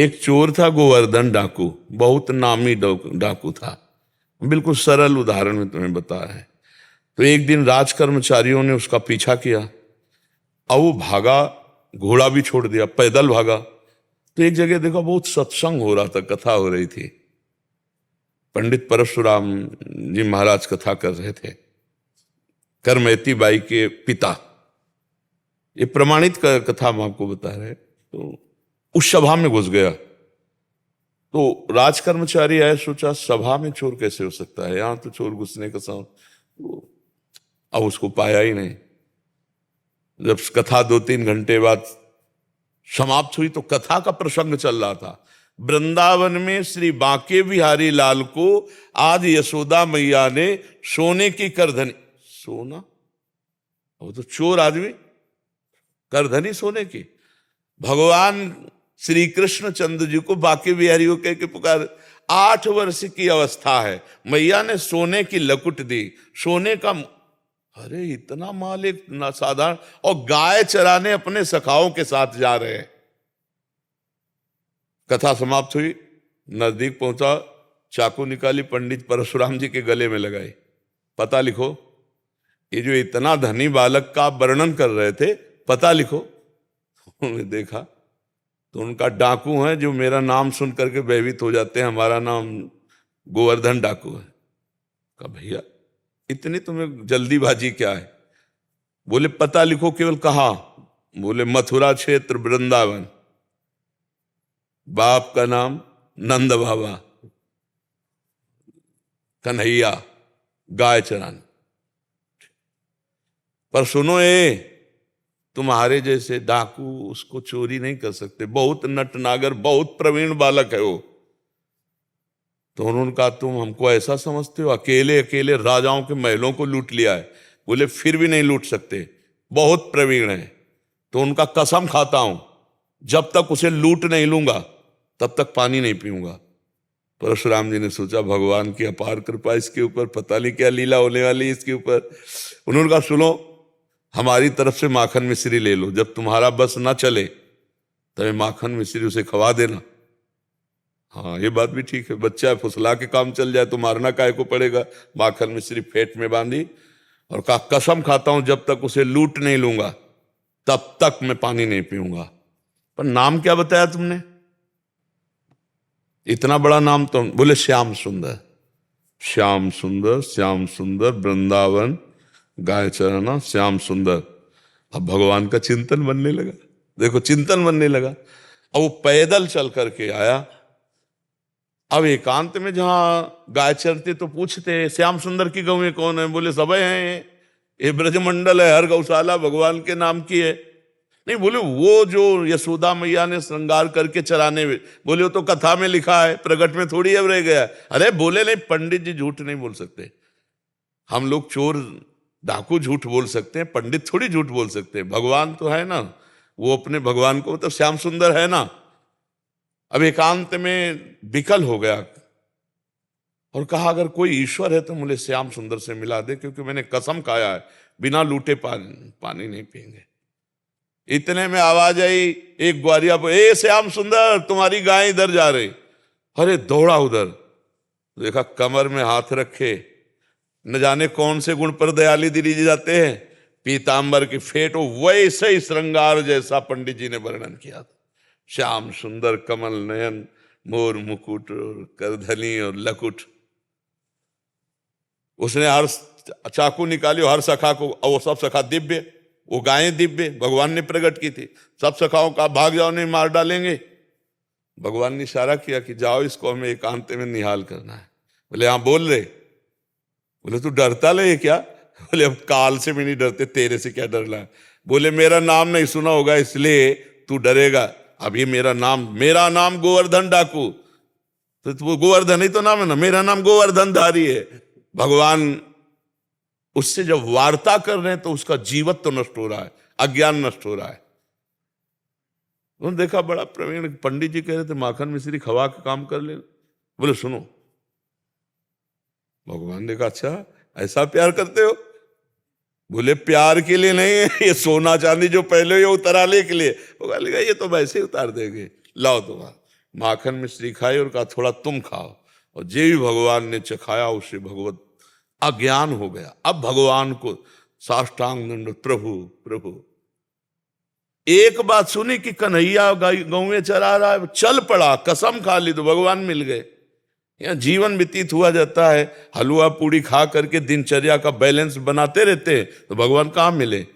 एक चोर था गोवर्धन डाकू, बहुत नामी डाकू था। बिल्कुल सरल उदाहरण में तुम्हें बताया है। तो एक दिन राज कर्मचारियों ने उसका पीछा किया और वो भागा, घोड़ा भी छोड़ दिया, पैदल भागा। तो एक जगह देखा बहुत सत्संग हो रहा था, कथा हो रही थी। पंडित परशुराम जी महाराज कथा कर रहे थे, करमैती बाई के पिता। ये प्रमाणित कथा हम आपको बता रहे। तो उस सभा में घुस गया। तो राज कर्मचारी आए, सोचा सभा में चोर कैसे हो सकता है, यहां तो चोर घुसने का साउंड। तो अब उसको पाया ही नहीं। जब कथा 2-3 घंटे बाद समाप्त हुई तो कथा का प्रसंग चल रहा था। वृंदावन में श्री बांके बिहारी लाल को आज यशोदा मैया ने सोने की करधनी, सोना, वो तो चोर आदमी, करधनी सोने की। भगवान श्री कृष्ण चंद्र जी को बांके बिहारी को कह के पुकार। 8 वर्ष की अवस्था है, मैया ने सोने की लकुट दी, सोने का। अरे इतना माल एक साधारण, और गाय चराने अपने सखाओं के साथ जा रहे हैं। कथा समाप्त हुई, नजदीक पहुंचा, चाकू निकाली, पंडित परशुराम जी के गले में लगाई, पता लिखो। ये जो इतना धनी बालक का वर्णन कर रहे थे, पता लिखो। उन्होंने देखा तो उनका डाकू है जो मेरा नाम सुन करके भयभीत हो जाते हैं, हमारा नाम गोवर्धन डाकू है। कहा भैया इतनी तुम्हें जल्दीबाजी क्या है? बोले पता लिखो। केवल कहा? बोले मथुरा क्षेत्र वृंदावन, बाप का नाम नंद बाबा, कन्हैया, गाय चराना। पर सुनो, ये तुम्हारे जैसे डाकू उसको चोरी नहीं कर सकते, बहुत नटनागर, बहुत प्रवीण बालक है वो। तो उन्होंने कहा तुम हमको ऐसा समझते हो, अकेले अकेले राजाओं के महलों को लूट लिया है। बोले फिर भी नहीं लूट सकते, बहुत प्रवीण है। तो उनका कसम खाता हूं, जब तक उसे लूट नहीं लूंगा तब तक पानी नहीं पीऊंगा। परशुराम जी ने सोचा भगवान की अपार कृपा इसके ऊपर, पता नहीं क्या लीला होने वाली इसके ऊपर। उन्होंने कहा सुनो, हमारी तरफ से माखन मिश्री ले लो, जब तुम्हारा बस ना चले तब माखन मिश्री उसे खवा देना। हाँ ये बात भी ठीक है, बच्चा है, फुसला के काम चल जाए तो मारना काहे को पड़ेगा। माखन मिश्री फेट में बांधी और कहा कसम खाता हूं जब तक उसे लूट नहीं लूंगा तब तक मैं पानी नहीं पीऊंगा। पर नाम क्या बताया तुमने? इतना बड़ा नाम तो। बोले श्याम सुंदर। श्याम सुंदर, श्याम सुंदर, वृंदावन, गाय चराना, श्याम सुंदर। अब भगवान का चिंतन बनने लगा। देखो चिंतन बनने लगा। अब वो पैदल चल करके आया। अब एकांत में जहां गाय चरते तो पूछते श्याम सुंदर की गौएं कौन है? बोले सब हैं, ये ब्रजमंडल है, हर गौशाला भगवान के नाम की है। नहीं, बोले वो जो यशोदा मैया ने श्रृंगार करके चराने में, बोले वो तो कथा में लिखा है, प्रगट में थोड़ी अब रह गया। अरे बोले नहीं, पंडित जी झूठ नहीं बोल सकते। हम लोग चोर डाकू झूठ बोल सकते हैं, पंडित थोड़ी झूठ बोल सकते हैं। भगवान तो है ना, वो अपने भगवान को, मतलब श्याम सुंदर है ना। अब एकांत में विकल हो गया और कहा अगर कोई ईश्वर है तो मुझे श्याम सुंदर से मिला दे, क्योंकि मैंने कसम खाया है बिना लूटे पानी नहीं पिएंगे। इतने में आवाज आई एक ग्वारिया पर, ए श्याम सुंदर तुम्हारी गाय इधर जा रही। अरे दौड़ा उधर, देखा कमर में हाथ रखे, न जाने कौन से गुण पर दयाली दिली जाते हैं, पीतांबर की फेट, वैसे ही श्रृंगार जैसा पंडित जी ने वर्णन किया था। श्याम सुंदर, कमल नयन, मोर मुकुट और करधनी और लकुट। उसने हर चाकू निकाली, हर सखा को, और वो सब सखा दिव्य, वो गायें दिव्य भगवान ने प्रकट की थी। सब सखाओं का भाग जाओ नहीं मार डालेंगे। भगवान ने इशारा किया कि जाओ इसको हमें एकांत में निहाल करना है। बोले हाँ बोल रहे। बोले तू डरता ले क्या? बोले अब काल से भी नहीं डरते, तेरे से क्या डरना है? बोले मेरा नाम नहीं सुना होगा इसलिए तू डरेगा। अब ये मेरा नाम गोवर्धन डाकू, तो गोवर्धन ही तो नाम है ना, मेरा नाम गोवर्धन धारी है। भगवान उससे जब वार्ता कर रहे हैं तो उसका जीवत्व तो नष्ट हो रहा है, अज्ञान नष्ट हो रहा है। उन्होंने देखा बड़ा प्रवीण पंडित जी कह रहे थे माखन मिश्री खवा के काम कर ले। बोले सुनो, भगवान ने कहा अच्छा ऐसा प्यार करते हो? बोले प्यार के लिए नहीं है, ये सोना चांदी जो पहले ये उतारने के लिए। वो कहा ये तो वैसे ही उतार देंगे, लाओ तुम्हारा। माखन मिश्री खाई और कहा थोड़ा तुम खाओ, और जे भी भगवान ने चखाया उसे भगवत अज्ञान हो गया। अब भगवान को साष्टांग दंड, प्रभु प्रभु। एक बात सुनी कि कन्हैया गाँव में चरा रहा है, चल पड़ा, कसम खा ली तो भगवान मिल गए। यहाँ जीवन व्यतीत हुआ जाता है, हलवा पूड़ी खा करके दिनचर्या का बैलेंस बनाते रहते हैं, तो भगवान कहाँ मिले?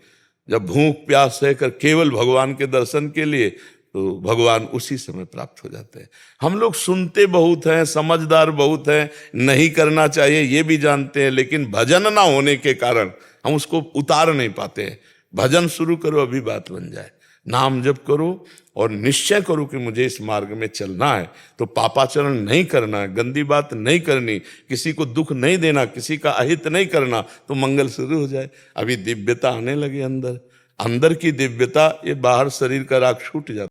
जब भूख प्यास सहकर केवल भगवान के दर्शन के लिए, तो भगवान उसी समय प्राप्त हो जाते हैं। हम लोग सुनते बहुत हैं, समझदार बहुत हैं, नहीं करना चाहिए ये भी जानते हैं, लेकिन भजन ना होने के कारण हम उसको उतार नहीं पाते हैं। भजन शुरू करो, अभी बात बन जाए। नाम जप करो और निश्चय करो कि मुझे इस मार्ग में चलना है, तो पापाचरण नहीं करना है, गंदी बात नहीं करनी, किसी को दुख नहीं देना, किसी का अहित नहीं करना, तो मंगल शुरू हो जाए। अभी दिव्यता आने लगे अंदर, अंदर की दिव्यता, ये बाहर शरीर का राग छूट जाता।